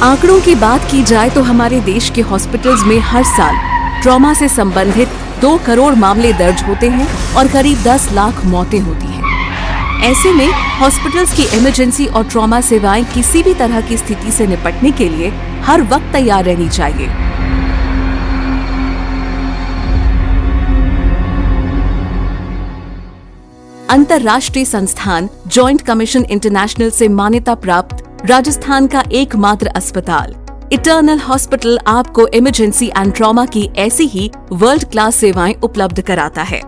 आंकड़ों की बात की जाए तो हमारे देश के हॉस्पिटल्स में हर साल ट्रॉमा से संबंधित 2 करोड़ मामले दर्ज होते हैं और करीब 10 लाख मौतें होती हैं। ऐसे में हॉस्पिटल्स की इमरजेंसी और ट्रॉमा सेवाएं किसी भी तरह की स्थिति से निपटने के लिए हर वक्त तैयार रहनी चाहिए। अंतर्राष्ट्रीय संस्थान जॉइंट कमीशन इंटरनेशनल से मान्यता प्राप्त राजस्थान का एकमात्र अस्पताल इटर्नल हॉस्पिटल आपको इमरजेंसी एंड ट्रॉमा की ऐसी ही वर्ल्ड क्लास सेवाएं उपलब्ध कराता है।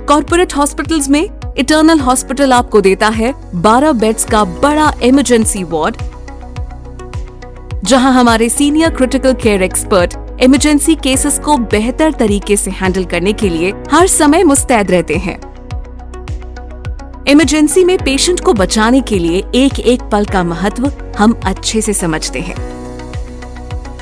कॉर्पोरेट हॉस्पिटल्स में इटर्नल हॉस्पिटल आपको देता है 12 बेड्स का बड़ा इमरजेंसी वार्ड, जहां हमारे senior critical care expert emergency cases को बेहतर तरीके से हैंडल करने के लिए हर समय मुस्तैद रहते हैं। इमरजेंसी में पेशेंट को बचाने के लिए एक एक पल का महत्व हम अच्छे से समझते हैं।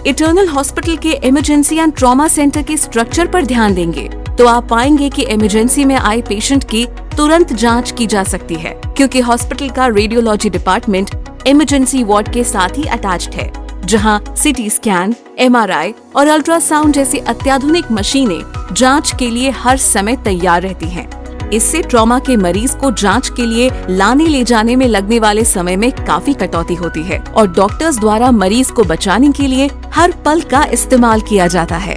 इटर्नल हॉस्पिटल के इमरजेंसी एंड ट्रॉमा सेंटर के स्ट्रक्चर पर ध्यान देंगे तो आप पाएंगे कि इमरजेंसी में आए पेशेंट की तुरंत जांच की जा सकती है, क्योंकि हॉस्पिटल का रेडियोलॉजी डिपार्टमेंट इमरजेंसी वार्ड के साथ ही अटैच्ड है, जहां सीटी स्कैन, MRI और अल्ट्रासाउंड जैसी अत्याधुनिक मशीनें जांच के लिए हर समय तैयार रहती हैं। इससे ट्रॉमा के मरीज को जांच के लिए लाने ले जाने में लगने वाले समय में काफी कटौती होती है और डॉक्टर्स द्वारा मरीज को बचाने के लिए हर पल का इस्तेमाल किया जाता है।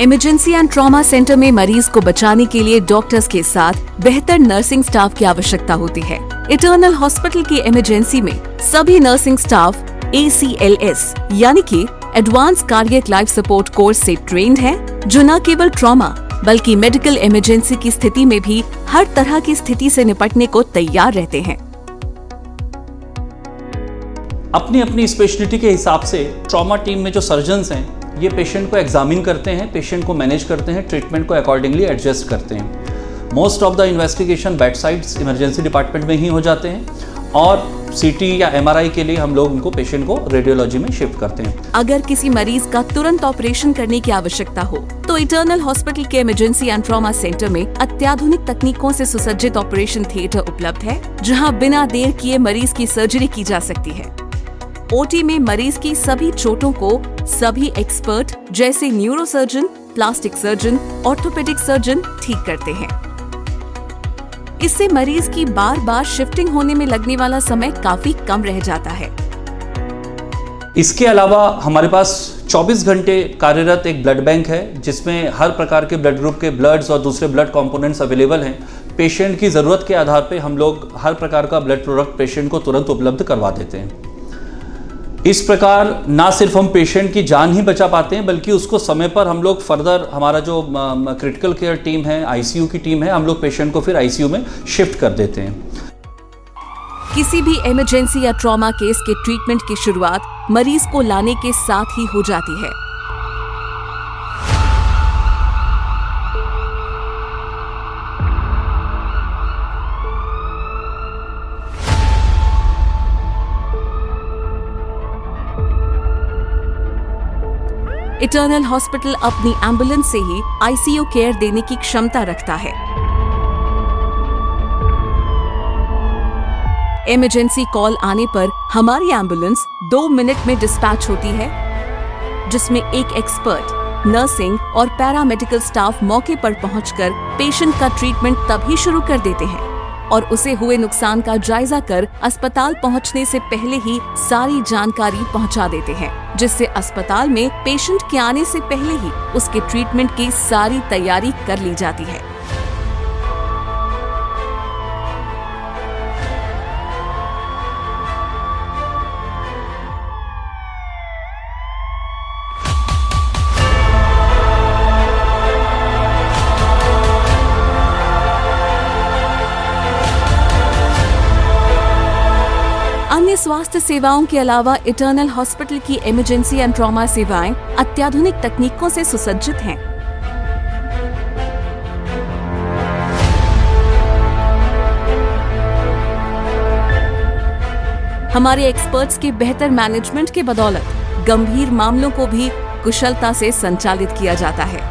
इमरजेंसी एंड ट्रॉमा सेंटर में मरीज को बचाने के लिए डॉक्टर्स के साथ बेहतर नर्सिंग स्टाफ की आवश्यकता होती है। इटर्नल हॉस्पिटल की इमरजेंसी में सभी नर्सिंग स्टाफ ACLS यानी कि advance cardiac life support course से ट्रेंड है, जो न केवल ट्रॉमा बल्कि मेडिकल इमरजेंसी की स्थिति में भी हर तरह की स्थिति से निपटने को तैयार रहते हैं। अपनी अपनी स्पेशलिटी के हिसाब से ट्रॉमा टीम में जो सर्जन्स हैं, ये पेशेंट को एग्जामिन करते हैं, पेशेंट को मैनेज करते हैं, ट्रीटमेंट को अकॉर्डिंगली एडजस्ट करते हैं। Most of the investigation bed sides emergency department में ही हो जाते हैं और CT या MRI के लिए हम लोग उनको पेशेंट को रेडियोलॉजी में शिफ्ट करते हैं। अगर किसी मरीज का तुरंत ऑपरेशन करने की आवश्यकता हो तो इटर्नल हॉस्पिटल के इमरजेंसी एंड ट्रॉमा सेंटर में अत्याधुनिक तकनीकों से सुसज्जित ऑपरेशन थिएटर उपलब्ध है, जहां बिना देर किए मरीज की सर्जरी की जा सकती है। OT में मरीज की सभी चोटों को सभी एक्सपर्ट जैसे neurosurgeon, plastic surgeon, orthopaedic surgeon ठीक करते हैं। इससे मरीज की बार बार शिफ्टिंग होने में लगने वाला समय काफी कम रह जाता है। इसके अलावा हमारे पास 24 घंटे कार्यरत एक ब्लड बैंक है, जिसमें हर प्रकार के ब्लड ग्रुप के ब्लड्स और दूसरे ब्लड कंपोनेंट्स अवेलेबल हैं। पेशेंट की ज़रूरत के आधार पे हम लोग हर प्रकार का ब्लड प्रोडक्ट पेशेंट को तुरंत उपलब्ध करवा देते हैं। इस प्रकार ना सिर्फ हम पेशेंट की जान ही बचा पाते हैं, बल्कि उसको समय पर हम लोग फर्दर हमारा जो क्रिटिकल केयर टीम है, ICU की टीम है, हम लोग पेशेंट को फिर ICU में शिफ्ट कर देते हैं। किसी भी इमरजेंसी या ट्रॉमा केस के ट्रीटमेंट की शुरुआत मरीज को लाने के साथ ही हो जाती है। इटर्नल हॉस्पिटल अपनी एम्बुलेंस से ही ICU केयर देने की क्षमता रखता है। इमरजेंसी कॉल आने पर हमारी एम्बुलेंस 2 मिनट में डिस्पैच होती है, जिसमें एक एक्सपर्ट, नर्सिंग और पैरामेडिकल स्टाफ मौके पर पहुंचकर पेशेंट का ट्रीटमेंट तभी शुरू कर देते हैं और उसे हुए नुकसान का जायजा कर अस्पताल पहुंचने से पहले ही सारी जानकारी पहुंचा देते हैं, जिससे अस्पताल में पेशेंट के आने से पहले ही उसके ट्रीटमेंट की सारी तैयारी कर ली जाती है। अन्य स्वास्थ्य सेवाओं के अलावा इटर्नल हॉस्पिटल की इमरजेंसी एंड ट्रॉमा सेवाएं अत्याधुनिक तकनीकों से सुसज्जित हैं। हमारे एक्सपर्ट्स के बेहतर मैनेजमेंट के बदौलत गंभीर मामलों को भी कुशलता से संचालित किया जाता है।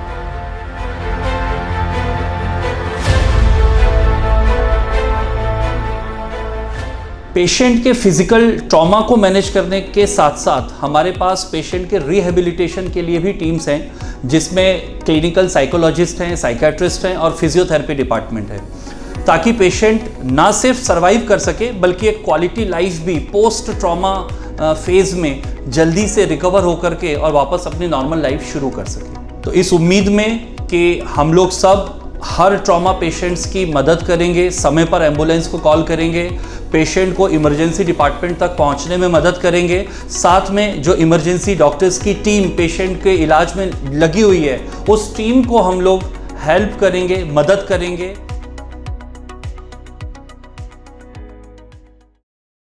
पेशेंट के फिजिकल ट्रॉमा को मैनेज करने के साथ साथ हमारे पास पेशेंट के रिहेबिलिटेशन के लिए भी टीम्स हैं, जिसमें क्लिनिकल साइकोलॉजिस्ट हैं, साइकेट्रिस्ट हैं और फिजियोथेरेपी डिपार्टमेंट है, ताकि पेशेंट ना सिर्फ सर्वाइव कर सके बल्कि एक क्वालिटी लाइफ भी पोस्ट ट्रॉमा फेज में जल्दी से रिकवर होकर के और वापस अपनी नॉर्मल लाइफ शुरू कर सके। तो इस उम्मीद में कि हम लोग सब हर ट्रॉमा पेशेंट्स की मदद करेंगे, समय पर एम्बुलेंस को कॉल करेंगे, पेशेंट को इमरजेंसी डिपार्टमेंट तक पहुंचने में मदद करेंगे, साथ में जो इमरजेंसी डॉक्टर्स की टीम पेशेंट के इलाज में लगी हुई है उस टीम को हम लोग हेल्प करेंगे, मदद करेंगे।